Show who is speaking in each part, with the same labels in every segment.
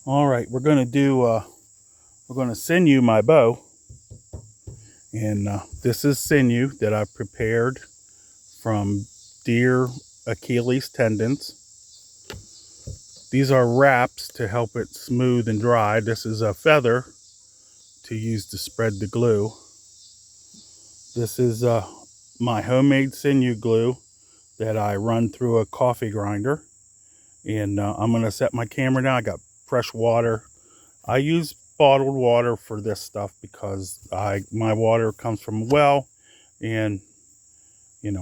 Speaker 1: All right, we're gonna sinew my bow, and this is sinew that I prepared from deer Achilles tendons. These are wraps to help it smooth and dry. This is a feather to use to spread the glue. This is my homemade sinew glue that I run through a coffee grinder, and I'm gonna set my camera down. I got fresh water. I use bottled water for this stuff because my water comes from a well, and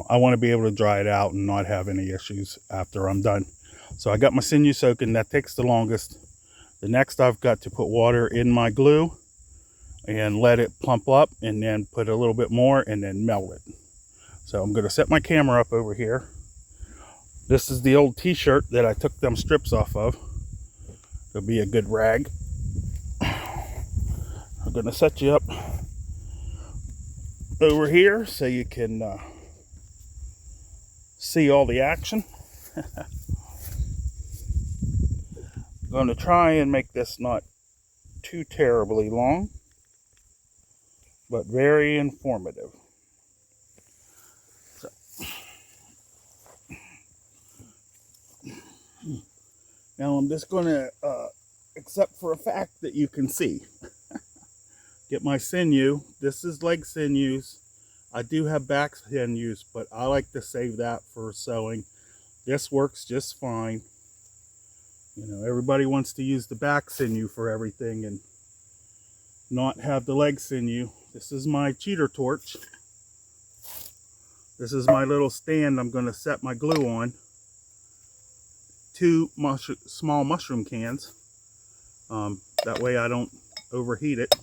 Speaker 1: I want to be able to dry it out and not have any issues after I'm done. So I got my sinew soaking. That takes the longest. The next, I've got to put water in my glue and let it plump up, and then put a little bit more and then melt it. So I'm going to set my camera up over here. This is the old t-shirt that I took them strips off of. It'll be a good rag. I'm going to set you up over here so you can see all the action. I'm going to try and make this not too terribly long, but very informative. So. Now I'm just going to accept for a fact that you can see. Get my sinew. This is leg sinews. I do have back sinews, but I like to save that for sewing. This works just fine. Everybody wants to use the back sinew for everything and not have the leg sinew. This is my cheater torch. This is my little stand I'm going to set my glue on. 2 small mushroom cans. That way I don't overheat it.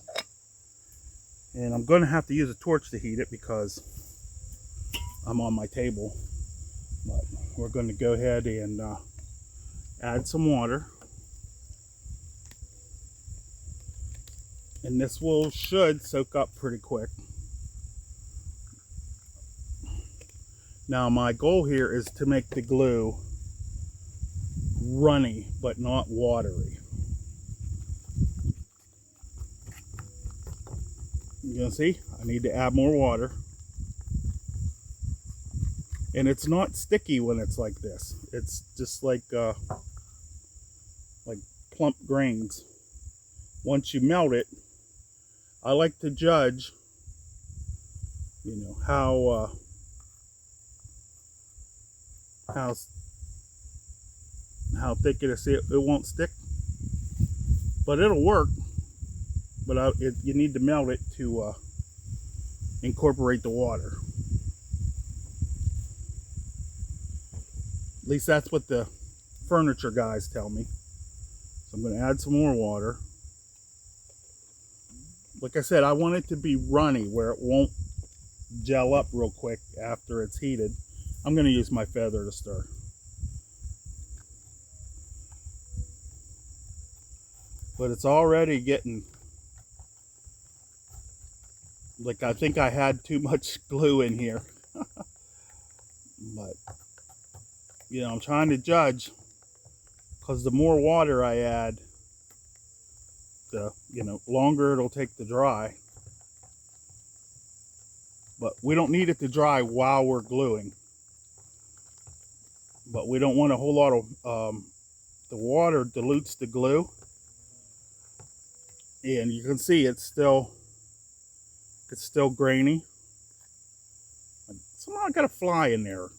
Speaker 1: And I'm going to have to use a torch to heat it because I'm on my table. But we're going to go ahead and add some water. And this should soak up pretty quick. Now my goal here is to make the glue runny but not watery. You can see I need to add more water. And it's not sticky when it's like this. It's just like plump grains. Once you melt it, I like to judge, how thick it is. It won't stick, but it'll work. But you need to melt it to incorporate the water. At least that's what the furniture guys tell me. So I'm going to add some more water. Like I said, I want it to be runny where it won't gel up real quick after it's heated. I'm going to use my feather to stir. But it's already getting, like, I think I had too much glue in here. But, I'm trying to judge, because the more water I add, the longer it'll take to dry. But we don't need it to dry while we're gluing. But we don't want a whole lot of the water dilutes the glue, and you can see it's still grainy. Somehow I got a fly in there.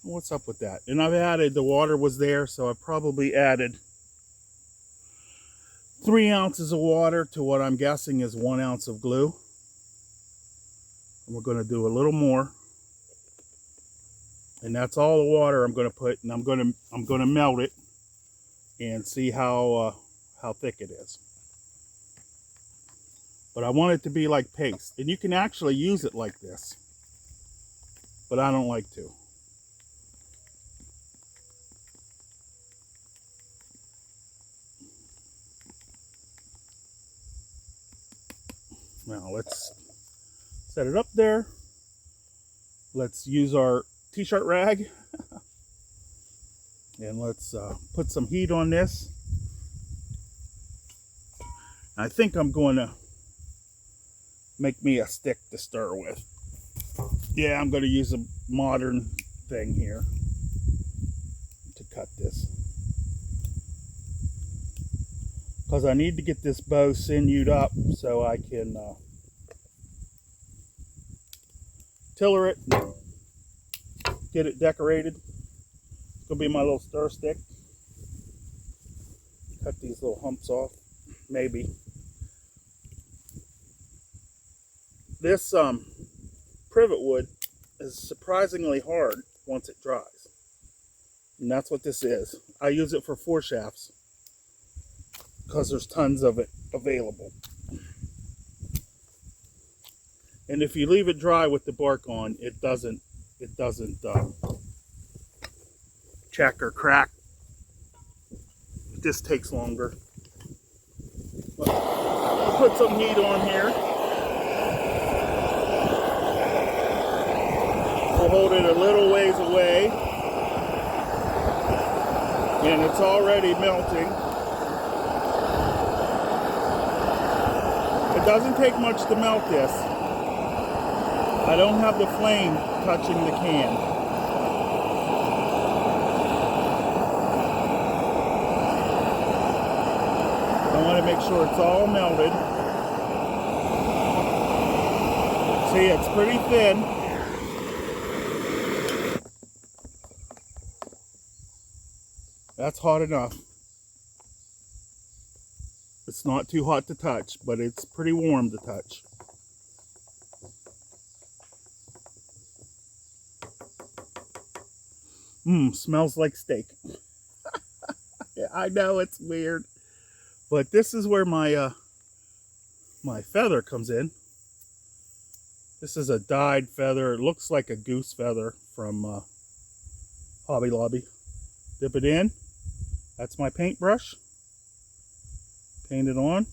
Speaker 1: What's up with that? And I've added, the water was there, so I probably added 3 ounces of water to what I'm guessing is 1 ounce of glue. And we're going to do a little more. And that's all the water I'm going to put, and I'm going to melt it and see how thick it is. But I want it to be like paste, and you can actually use it like this, but I don't like to. Now let's set it up there. Let's use our t-shirt rag And let's put some heat on this. I think I'm going to make me a stick to stir with. Yeah, I'm going to use a modern thing here to cut this, because I need to get this bow sinewed up so I can tiller it, get it decorated. It's going to be my little stir stick. Cut these little humps off, maybe. This privet wood is surprisingly hard once it dries. And that's what this is. I use it for foreshafts because there's tons of it available. And if you leave it dry with the bark on, it doesn't check or crack. This takes longer. I'll put some heat on here. We'll hold it a little ways away. And it's already melting. It doesn't take much to melt this. I don't have the flame touching the can. I want to make sure it's all melted. See, it's pretty thin. That's hot enough. It's not too hot to touch, but it's pretty warm to touch. Smells like steak. Yeah, I know it's weird, but this is where my my feather comes in. This is a dyed feather. It looks like a goose feather from Hobby Lobby. Dip it in. That's my paintbrush. Paint it on.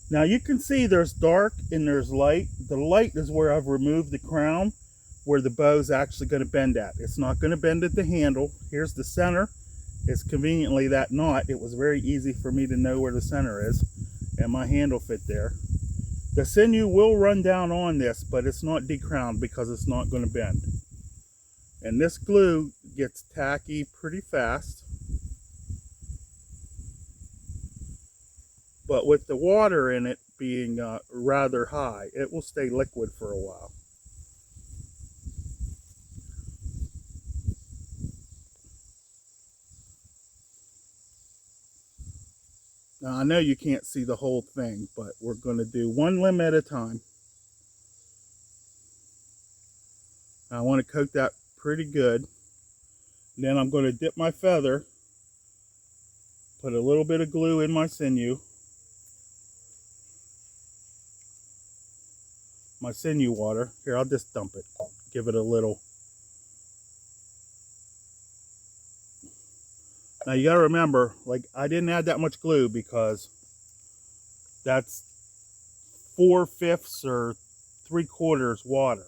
Speaker 1: Now you can see there's dark and there's light. The light is where I've removed the crown, where the bow's actually going to bend at. It's not going to bend at the handle. Here's the center. It's conveniently that knot. It was very easy for me to know where the center is, and my handle fit there. The sinew will run down on this, but it's not decrowned because it's not going to bend. And this glue gets tacky pretty fast. But with the water in it being rather high, it will stay liquid for a while. Now I know you can't see the whole thing, but we're going to do one limb at a time. I want to coat that pretty good. Then I'm going to dip my feather, put a little bit of glue in my sinew. My sinew water. Here, I'll just dump it. Give it a little. Now you got to remember, like, I didn't add that much glue because that's 4/5 or 3/4 water.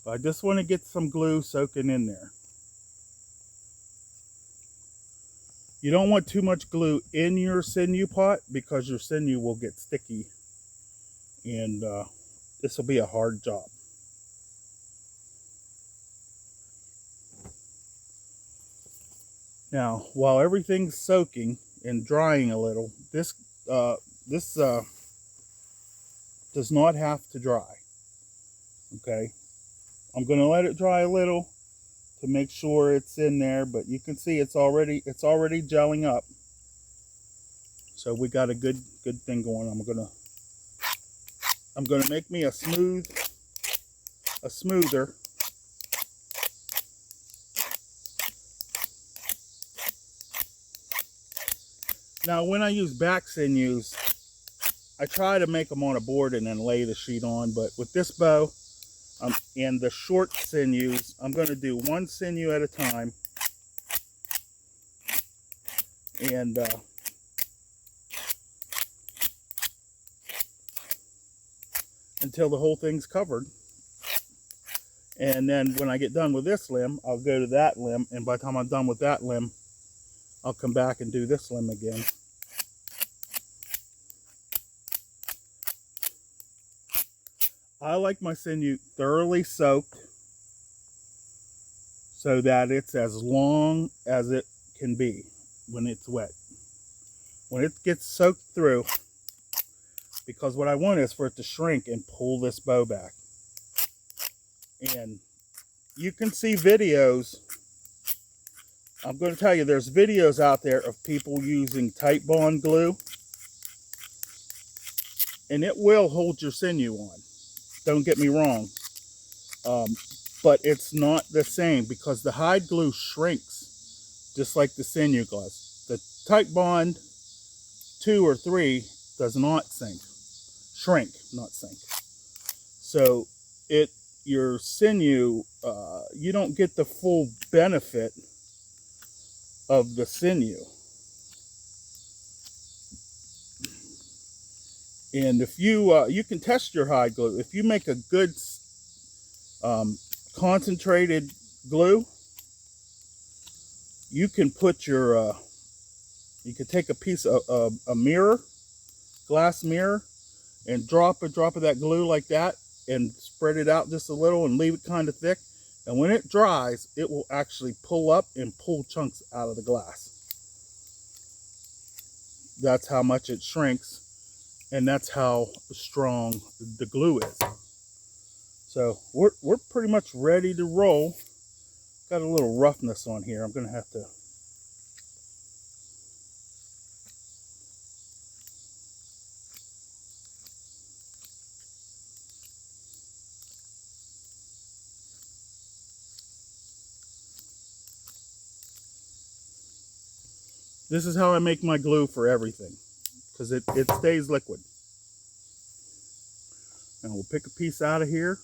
Speaker 1: But I just want to get some glue soaking in there. You don't want too much glue in your sinew pot because your sinew will get sticky, and this will be a hard job. Now, while everything's soaking and drying a little, this does not have to dry. Okay, I'm going to let it dry a little to make sure it's in there, but you can see it's already gelling up. So we got a good thing going. I'm gonna make me a smoother. Now when I use back sinews, I try to make them on a board and then lay the sheet on, but with this bow and the short sinews, I'm going to do one sinew at a time, and until the whole thing's covered. And then when I get done with this limb, I'll go to that limb. And by the time I'm done with that limb, I'll come back and do this limb again. I like my sinew thoroughly soaked so that it's as long as it can be when it's wet. When it gets soaked through, because what I want is for it to shrink and pull this bow back. And you can see videos. I'm going to tell you, there's videos out there of people using tight bond glue, and it will hold your sinew on. Don't get me wrong. But it's not the same because the hide glue shrinks just like the sinew does. The tight bond 2 or 3 does not shrink, not sink. So your sinew, you don't get the full benefit of the sinew. And if you can test your hide glue. If you make a good concentrated glue, you can put your you can take a piece of a mirror, glass mirror, and drop a drop of that glue like that and spread it out just a little and leave it kind of thick. And when it dries, it will actually pull up and pull chunks out of the glass. That's how much it shrinks, and that's how strong the glue is. So we're pretty much ready to roll. Got a little roughness on here. I'm going to have to. This is how I make my glue for everything, because it stays liquid. And we'll pick a piece out of here.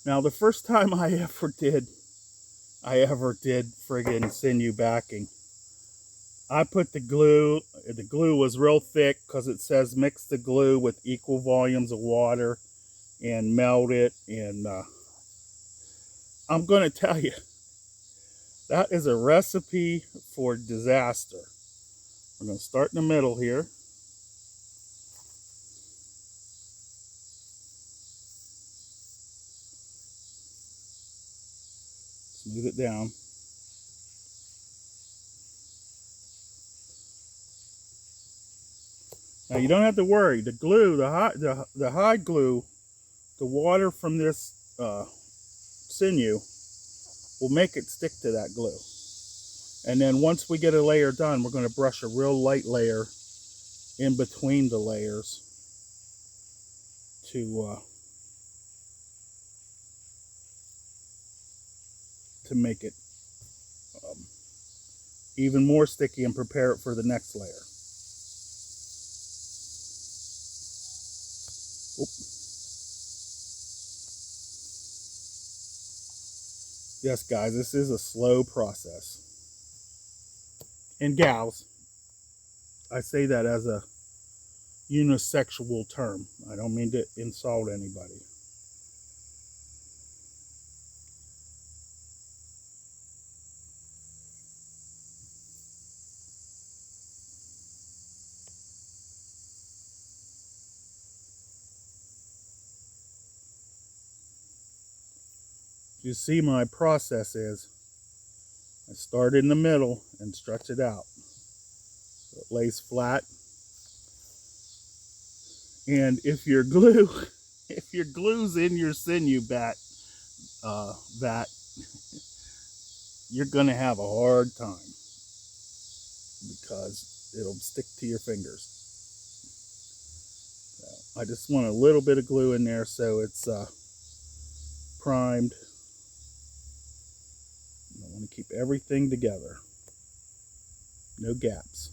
Speaker 1: Now, the first time I ever did friggin' sinew backing, I put the glue was real thick because it says mix the glue with equal volumes of water and melt it. And I'm going to tell you, that is a recipe for disaster. We're going to start in the middle here. Smooth it down. Now you don't have to worry. The glue, the hide glue, the water from this sinew will make it stick to that glue. And then once we get a layer done, we're going to brush a real light layer in between the layers to make it even more sticky and prepare it for the next layer. Oop. Yes, guys, this is a slow process. And gals, I say that as a unisexual term. I don't mean to insult anybody. You see, my process is I start in the middle and stretch it out so it lays flat. And if your glue's in your sinew vat, you're gonna have a hard time because it'll stick to your fingers. So I just want a little bit of glue in there so it's primed. I want to keep everything together. No gaps.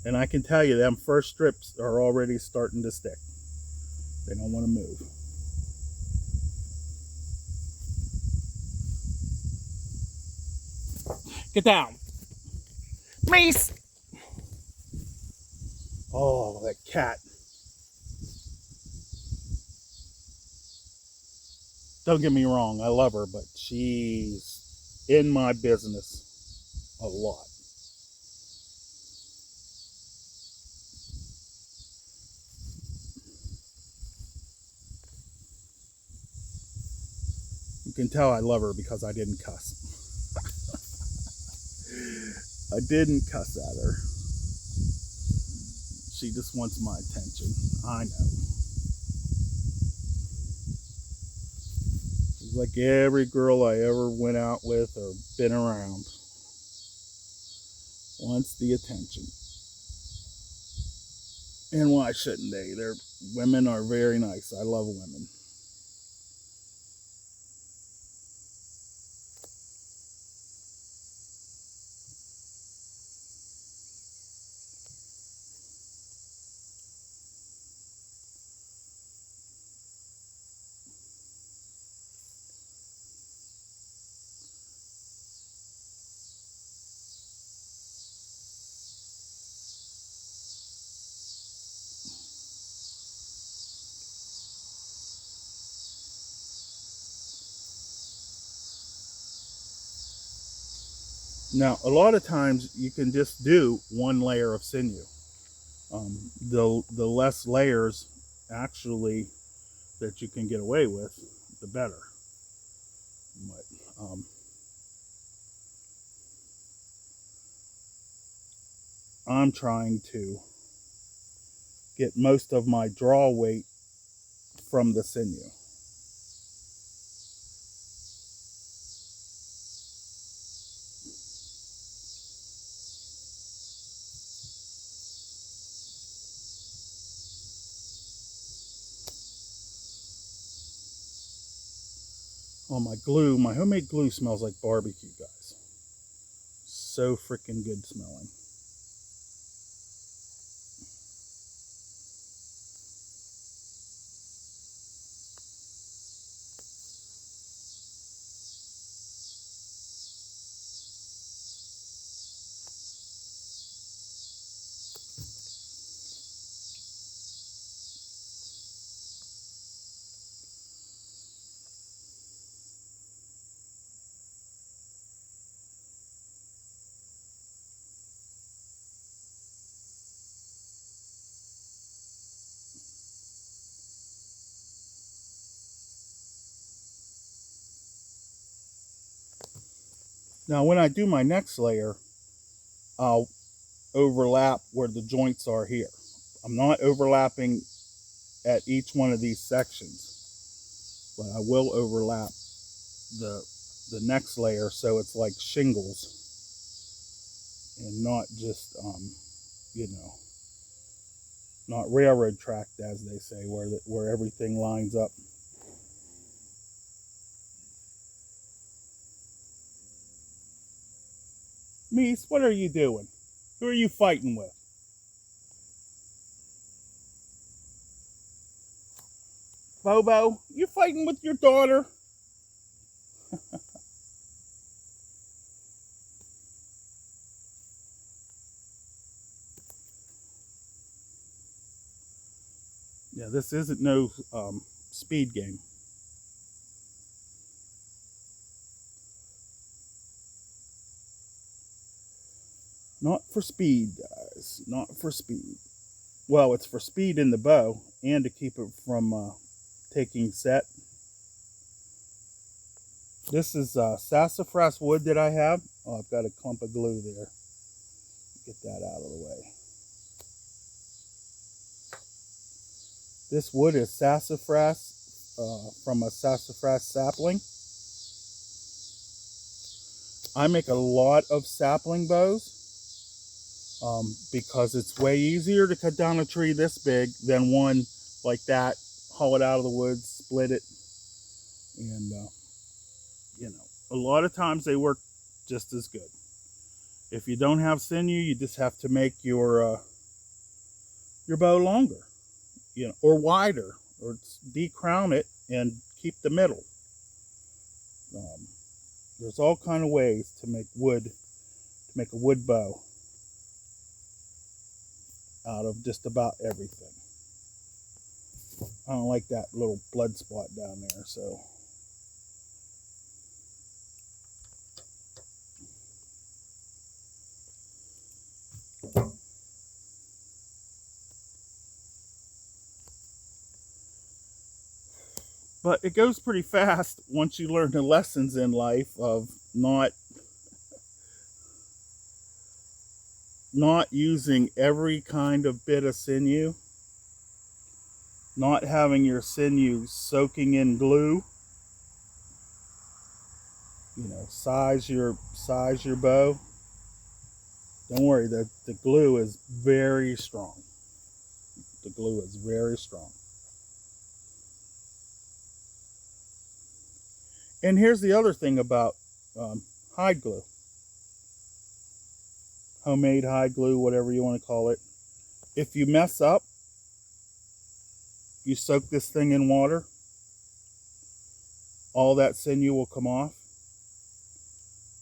Speaker 1: And I can tell you, them first strips are already starting to stick. They don't want to move. Get down. Mace! Oh, that cat. Don't get me wrong, I love her, but she's in my business a lot. You can tell I love her because I didn't cuss. I didn't cuss at her. She just wants my attention. I know. She's like every girl I ever went out with or been around. Wants the attention. And why shouldn't they? Women are very nice. I love women. Now, a lot of times you can just do one layer of sinew. The less layers actually that you can get away with, the better. But I'm trying to get most of my draw weight from the sinew. Oh, my glue, my homemade glue smells like barbecue, guys. So freaking good smelling. Now, when I do my next layer, I'll overlap where the joints are here. I'm not overlapping at each one of these sections, but I will overlap the the next layer so it's like shingles and not just you know, not railroad tracked, as they say, where everything lines up. Mies, what are you doing? Who are you fighting with? Bobo, you fighting with your daughter? Yeah, this isn't no speed game. Not for speed, guys. Not for speed. Well, it's for speed in the bow and to keep it from taking set. This is sassafras wood that I have. Oh, I've got a clump of glue there. Get that out of the way. This wood is sassafras from a sassafras sapling. I make a lot of sapling bows because it's way easier to cut down a tree this big than one like that. Haul it out of the woods, split it, and you know, a lot of times they work just as good. If you don't have sinew, you just have to make your bow longer, you know, or wider, or decrown it and keep the middle. Um, there's all kind of ways to make a wood bow out of just about everything. I don't like that little blood spot down there, so But it goes pretty fast once you learn the lessons in life of not using every kind of bit of sinew, not having your sinew soaking in glue. You know, size your bow. Don't worry, the glue is very strong. The glue is very strong. And here's the other thing about hide glue, homemade hide glue, whatever you want to call it. If you mess up, you soak this thing in water, all that sinew will come off,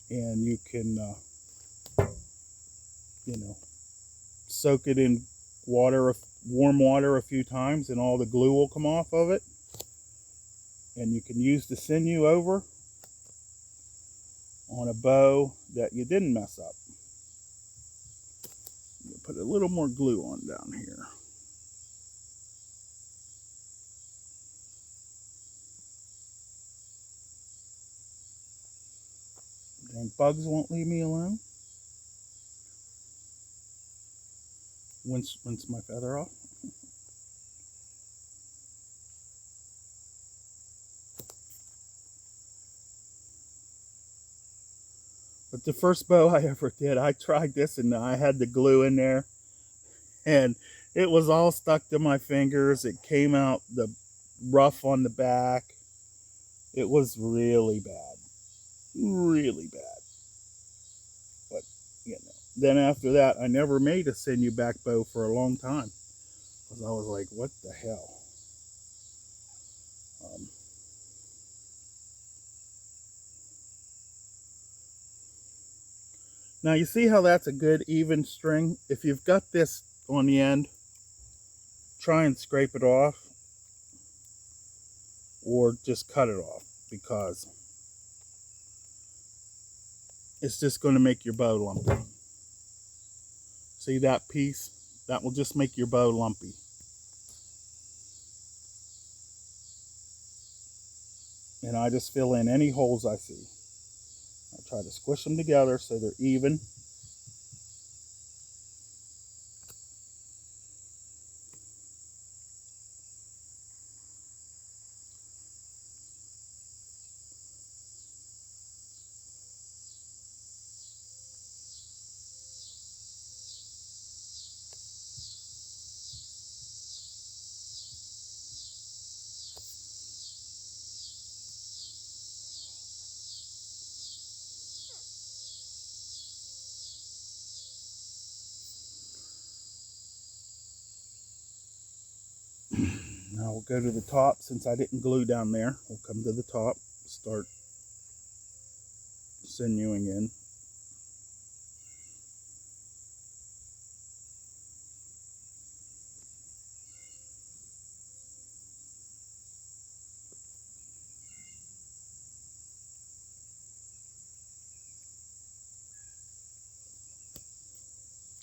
Speaker 1: and you can, you know, soak it in water, warm water a few times, and all the glue will come off of it. And you can use the sinew over on a bow that you didn't mess up. Put a little more glue on down here. Dang bugs won't leave me alone. Rinse my feather off. But the first bow I ever did, I tried this and I had the glue in there and it was all stuck to my fingers. It came out the rough on the back. It was really bad. Really bad. But, you know, then after that, I never made a sinew back bow for a long time. Because I was like, what the hell? Now you see how that's a good even string? If you've got this on the end, try and scrape it off or just cut it off, because it's just going to make your bow lumpy. See that piece? That will just make your bow lumpy. And I just fill in any holes I see. I try to squish them together so they're even. Now we'll go to the top. Since I didn't glue down there, we'll come to the top, start sinewing in.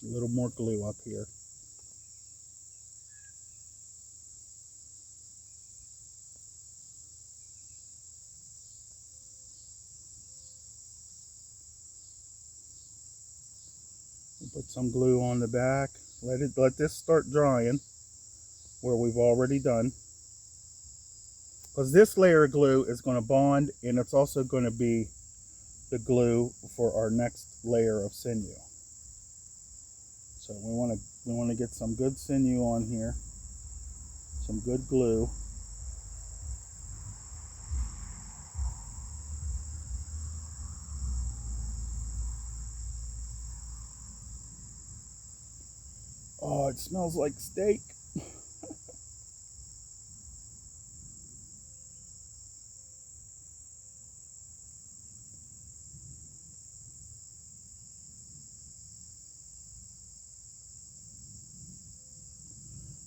Speaker 1: A little more glue up here. Put some glue on the back. Let this start drying where we've already done. Because this layer of glue is going to bond, and it's also going to be the glue for our next layer of sinew. So we want to get some good sinew on here, some good glue. Oh, it smells like steak.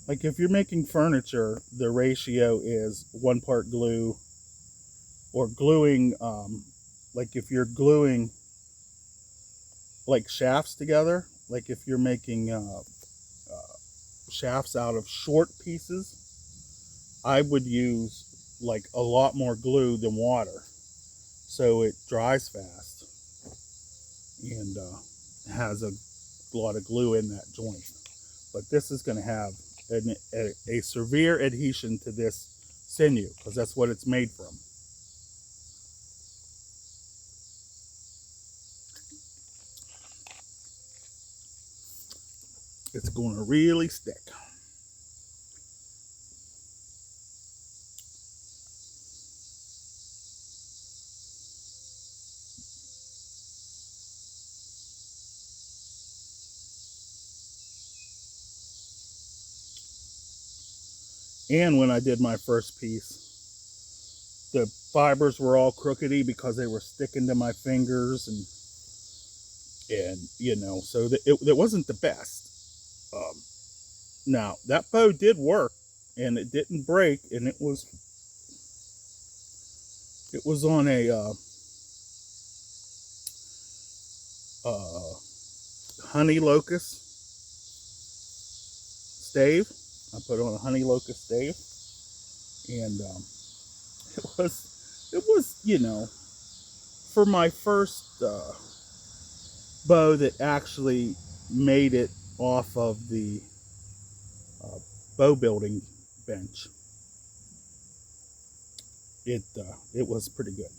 Speaker 1: Like if you're making furniture, the ratio is 1 part glue, or gluing, like if you're gluing like shafts together, like if you're making shafts out of short pieces, I would use like a lot more glue than water, so it dries fast and has a lot of glue in that joint. But this is going to have a severe adhesion to this sinew because that's what it's made from. It's going to really stick. And when I did my first piece, the fibers were all crookedy because they were sticking to my fingers, and you know, so it wasn't the best. Now that bow did work, and it didn't break, and it was on a honey locust stave. I put on a honey locust stave, and it was, you know, for my first bow that actually made it off of the bow building bench. It was pretty good.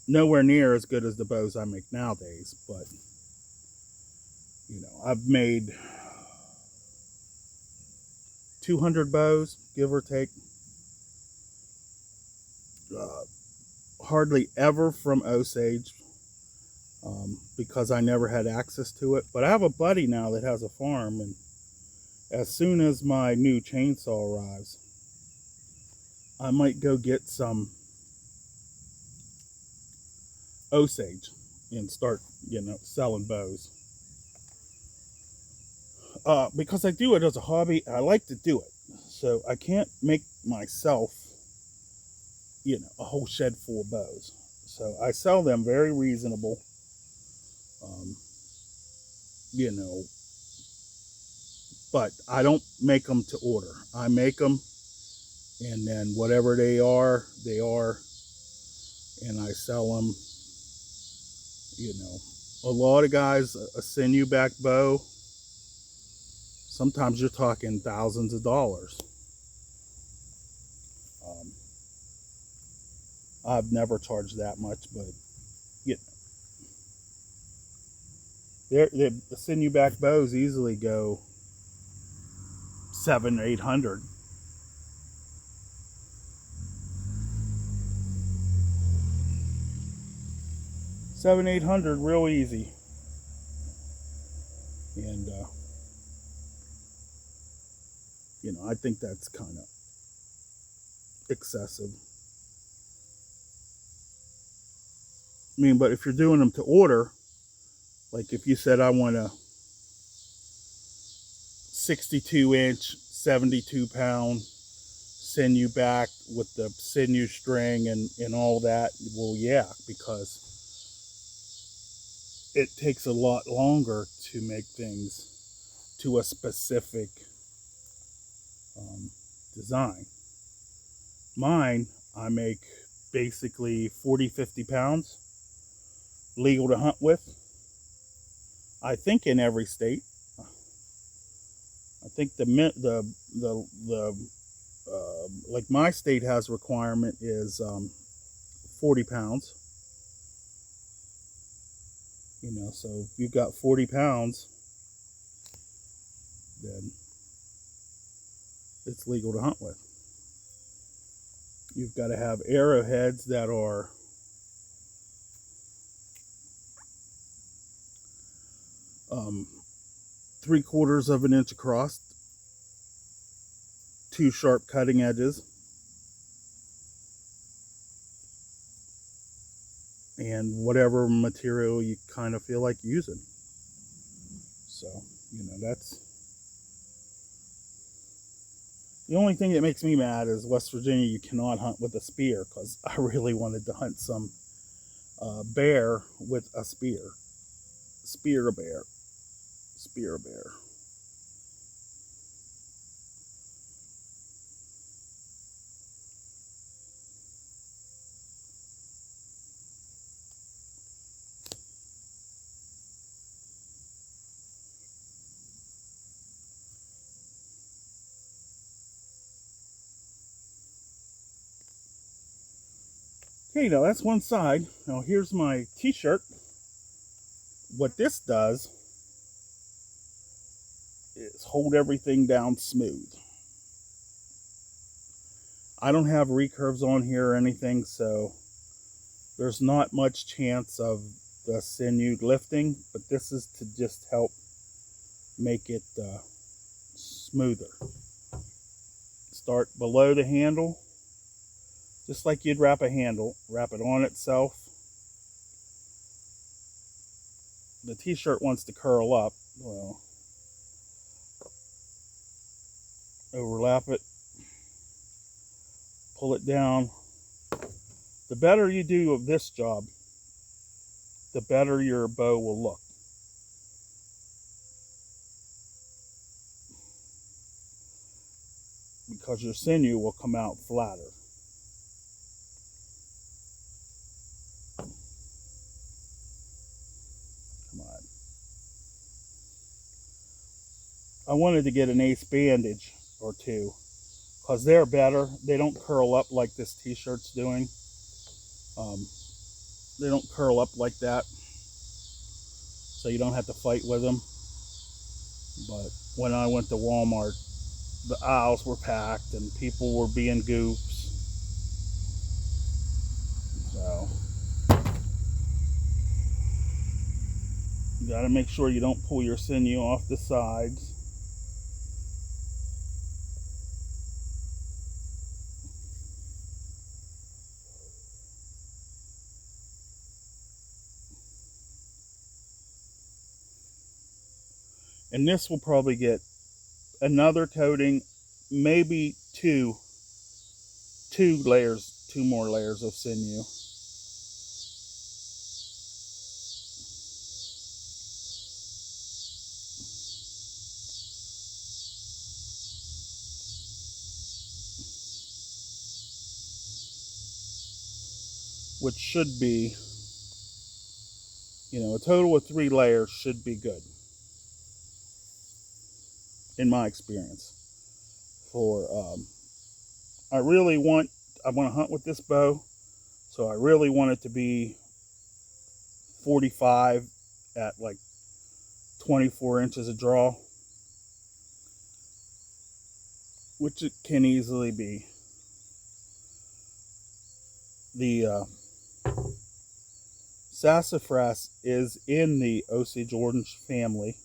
Speaker 1: Nowhere near as good as the bows I make nowadays, but you know, I've made 200 bows, give or take. Hardly ever from Osage, because I never had access to it. But I have a buddy now that has a farm, and as soon as my new chainsaw arrives, I might go get some Osage and start, you know, selling bows. Because I do it as a hobby, I like to do it. So I can't make myself, you know, a whole shed full of bows. So I sell them very reasonable. You know, but I don't make them to order. I make them, and then whatever they are, and I sell them. You know, a lot of guys, a sinew back bow, sometimes you're talking thousands of dollars. I've never charged that much, but you know, the sinew back bows easily go 700-800. $700-800 real easy. And you know, I think that's kind of excessive. I mean, but if you're doing them to order, like if you said I want a 62-inch, 72-pound sinew back with the sinew string and all that, well, yeah, because it takes a lot longer to make things to a specific design. Mine, I make basically 40-50 pounds, legal to hunt with. I think in every state. I think like my state has requirement is 40 pounds. You know, so if you've got 40 pounds, then it's legal to hunt with. You've got to have arrowheads that are um, 3/4 of an inch across, 2 sharp cutting edges, and whatever material you kind of feel like using. So, you know, that's the only thing that makes me mad is West Virginia, you cannot hunt with a spear, because I really wanted to hunt some bear with a spear. Spear a bear. Spear a bear. Okay, now that's one side. Now here's my t-shirt. What this does is hold everything down smooth. I don't have recurves on here or anything, so there's not much chance of the Sinew lifting, but this is to just help make it smoother. Start below the handle, just like you'd wrap a handle. Wrap it on itself. The t-shirt wants to curl up. Well, overlap it, pull it down. The better you do of this job, the better your bow will look. Because your sinew will come out flatter. Come on. I wanted to get an ace bandage or two because they're better. They don't curl up like this t-shirt's doing. They don't curl up like that, so you don't have to fight with them. But when I went to Walmart, the aisles were packed and people were being goofs. So you got to make sure you don't pull your sinew off the sides. And this will probably get another coating, maybe two more layers of sinew. Which should be, a total of 3 layers should be good, in my experience. I want to hunt with this bow, so I really want it to be 45 at like 24 inches of draw, which it can easily be. The Sassafras is in the Osage Orange family,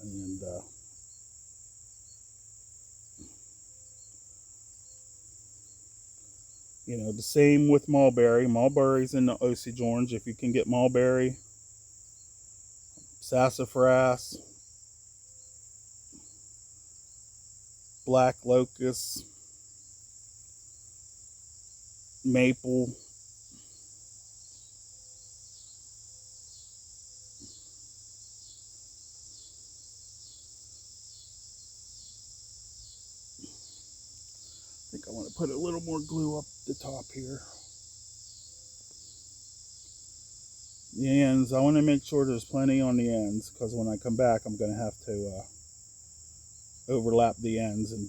Speaker 1: and the same with mulberry. Mulberry's in the Osage Orange. If you can get mulberry, sassafras, black locust, maple. I think I want to put a little more glue up the top here. The ends, I want to make sure there's plenty on the ends, because when I come back I'm going to have to overlap the ends. And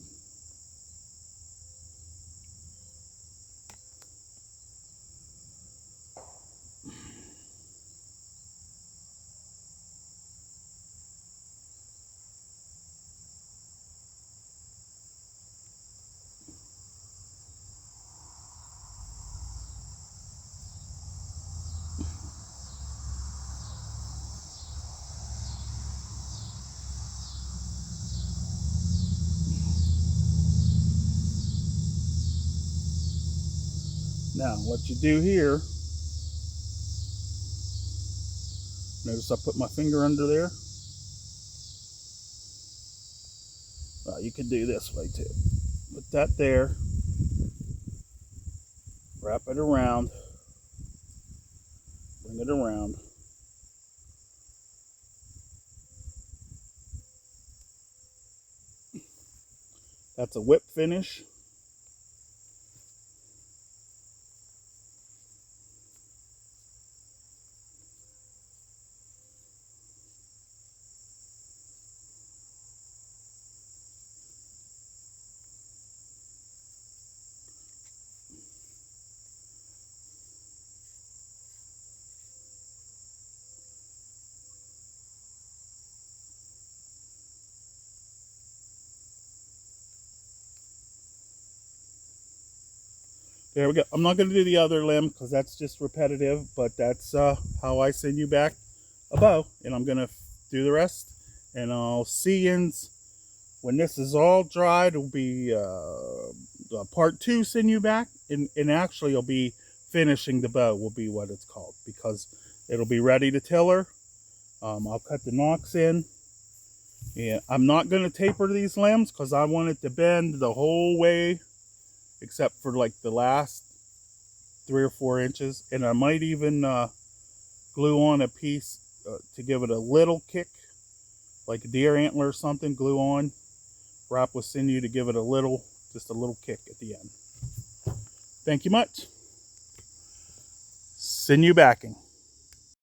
Speaker 1: now what you do here, notice I put my finger under there. You can do this way too. Put that there, wrap it around, bring it around. That's a whip finish. There we go. I'm not going to do the other limb because that's just repetitive, but that's how I sinew back a bow. And I'm going to do the rest. And I'll see you when this is all dried. It'll be part 2 sinew back. And actually it'll be finishing the bow will be what it's called, because it'll be ready to tiller. I'll cut the nocks in. And I'm not going to taper these limbs because I want it to bend the whole way, except for like the last 3 or 4 inches. And I might even glue on a piece to give it a little kick, like a deer antler or something. Glue on, wrap with sinew to give it just a little kick at the end. Thank you much. Sinew backing.